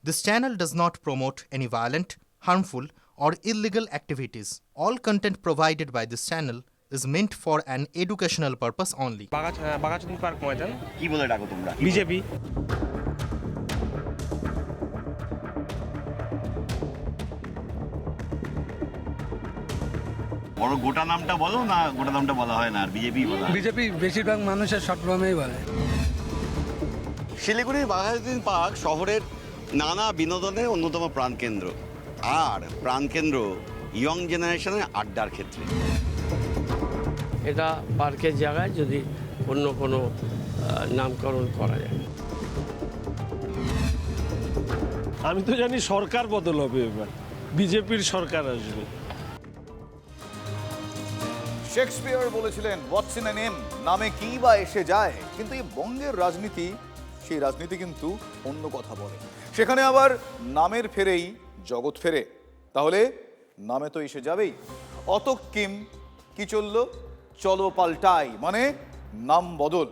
This channel does not promote any violent, harmful, or illegal activities. All content provided by this channel is meant for an educational purpose only. Baghajatin park ময়দান। কি বলে ডাকো তোমরা? BJP. বড় গোটা নামটা বলো না, গোটা নামটা বলা হয় না, আর বিজেপি বলা হয়। বিজেপি বেশিরভাগ মানুষের সবরকমই বলে। শিলিগুড়ির বাঘাযতীন পার্ক শহরের নানা বিনোদনের অন্যতম প্রাণকেন্দ্র, আর প্রাণকেন্দ্র ইয়ং জেনারেশনের আড্ডার ক্ষেত্রে। এটা পার্কের জায়গায় যদি অন্য কোনো নামকরণ করা যায়। আমি তো জানি সরকার বদল হবে, এবার বিজেপির সরকার আসবে। শেক্সপিয়ার বলেছিলেন হোয়াটস ইন এ নেম, নামে কি বা এসে যায়। কিন্তু এই বঙ্গের রাজনীতি, সেই রাজনীতি কিন্তু অন্য কথা বলে। সেখানে আবার নামের ফেরেই জগৎ ফেরে। তাহলে নামে তো এসে যাবেই। অত কিম কি চললো, চলো পাল্টাই, মানে নাম বদল।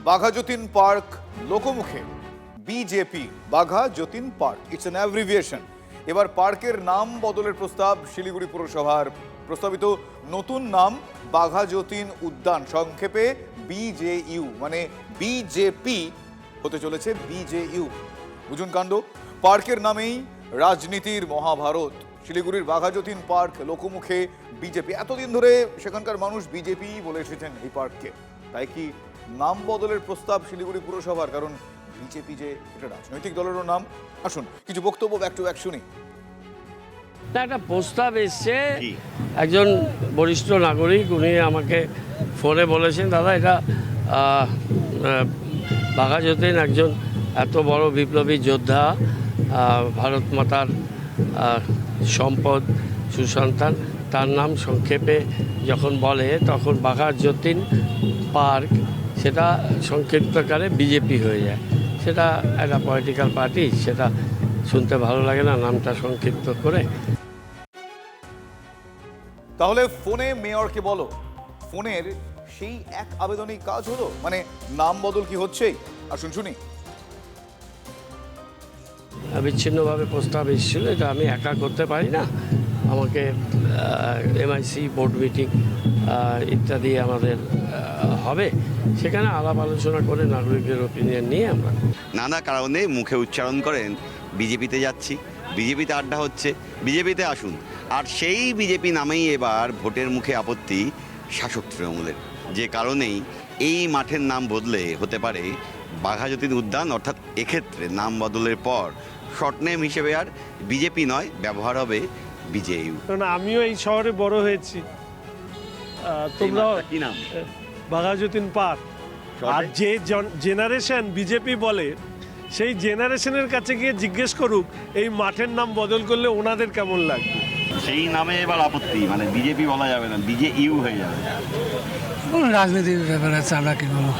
বাঘাযতীন পার্ক লোকমুখে BJP, Baghajatin park, it's an abbreviation. এবার পার্কের নাম বদলের প্রস্তাব শিলিগুড়ি পুরসভার। প্রস্তাবিত নতুন নাম বাঘাযতীন উদ্যান, সংক্ষেপে বিজেইউ, মানে বিজেপি হতে চলেছে বিজেইউ। বুঝুন কাণ্ড, পার্কের নামেই রাজনীতির মহাভারত। শিলিগুড়ির বাঘাযতীন পার্ক লোকমুখে বিজেপি, এতদিন ধরে সেখানকার মানুষ বিজেপি বলে এসেছেন এই পার্ককে। তাই কি নাম বদলের প্রস্তাব শিলিগুড়ি পুরসভার? কারণ বিজেপি যে এটা রাজনৈতিক দলেরও নাম। আসুন কিছু বক্তব্য ব্যাক টু ব্যাক শুনি। একটা প্রস্তাব এসছে, একজন বরিষ্ঠ নাগরিক, উনি আমাকে ফোনে বলেছেন, দাদা এটা বাঘাযতীন একজন এত বড় বিপ্লবী যোদ্ধা, ভারত মাতার সম্পদ, সুসন্তান, তার নাম সংক্ষেপে যখন বলে তখন বাঘাযতীন পার্ক সেটা সংক্ষিপ্তকারে বিজেপি হয়ে যায়। সেটা একটা পলিটিক্যাল পার্টি, সেটা শুনতে ভালো লাগে না নামটা সংক্ষিপ্ত করে। তাহলে ফোনে মেয়রকে বলো, ফোনের সেই এক আবেদনেই কাজ হলো, মানে নাম বদল কি হচ্ছেই? আসুন শুনি। বিচ্ছিন্নভাবে প্রস্তাব এসেছিল, এটা আমি একা করতে পারি না, আমাকে এমআইসি বোর্ড মিটিং ইত্যাদি আমাদের হবে, সেখানে আলাপ আলোচনা করে নাগরিকদের ওপিনিয়ন নিয়ে আমরা নানা কারণে মুখে উচ্চারণ করেন বিজেপিতে যাচ্ছি, বিজেপিতে আড্ডা হচ্ছে, বিজেপিতে আসুন। আর সেই বিজেপি নামেই এবার ভোটের মুখে আপত্তি শাসক তৃণমূলের, যে কারণেই এই মাঠের নাম বদলে হতে পারে বাঘাযতীন উদ্যান। অর্থাৎ এক্ষেত্রে নাম বদলের পর শর্ট নেম হিসেবে আর বিজেপি নয়, ব্যবহার হবে বিজেইউ। কারণ আমিও এই শহরে বড় হয়েছি, তোমরা কি নাম? বাঘাযতীন পার্ক। আর যে জেনারেশন বিজেপি বলে, সেই জেনারেশনের কাছে গিয়ে জিজ্ঞেস করুক এই মাঠের নাম বদল করলে ওনাদের কেমন লাগবে। সেই নামে এবার আপত্তি, মানে বিজেপি বলা যাবে না, বিজেইউ হয়ে যাবে। রাজনীতির ব্যাপারে আছে, আমরা কি বলবো।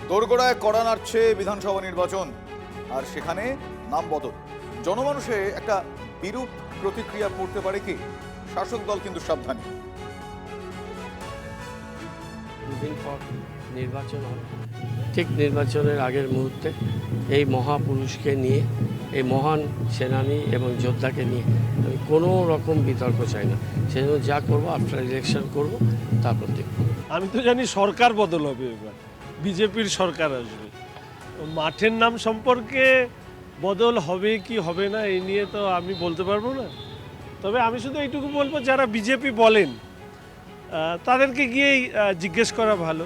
দোরগোড়ায় কড়া নাড়ছে বিধানসভা নির্বাচন, আর সেখানে নাম বদল। জনমানুষে একটা বিরূপ প্রতিক্রিয়া পড়তে পারে কি? শাসক দল কিন্তু সাবধানী। দুদিন পর নির্বাচন হবে, ঠিক নির্বাচনের আগের মুহূর্তে এই মহাপুরুষকে নিয়ে, এই মহান সেনানী এবং যোদ্ধাকে নিয়ে আমি কোনো রকম বিতর্ক চাই না। সেজন্য যা করবো আফটার ইলেকশন করব, তারপর দেখব। আমি তো জানি সরকার বদল হবে, এবার বিজেপির সরকার আসবে। মাঠের নাম সম্পর্কে বদল হবে কি হবে না এই নিয়ে তো আমি বলতে পারবো না। তবে আমি শুধু এইটুকু বলবো, যারা বিজেপি বলেন তাদেরকে গিয়েই জিজ্ঞেস করা ভালো।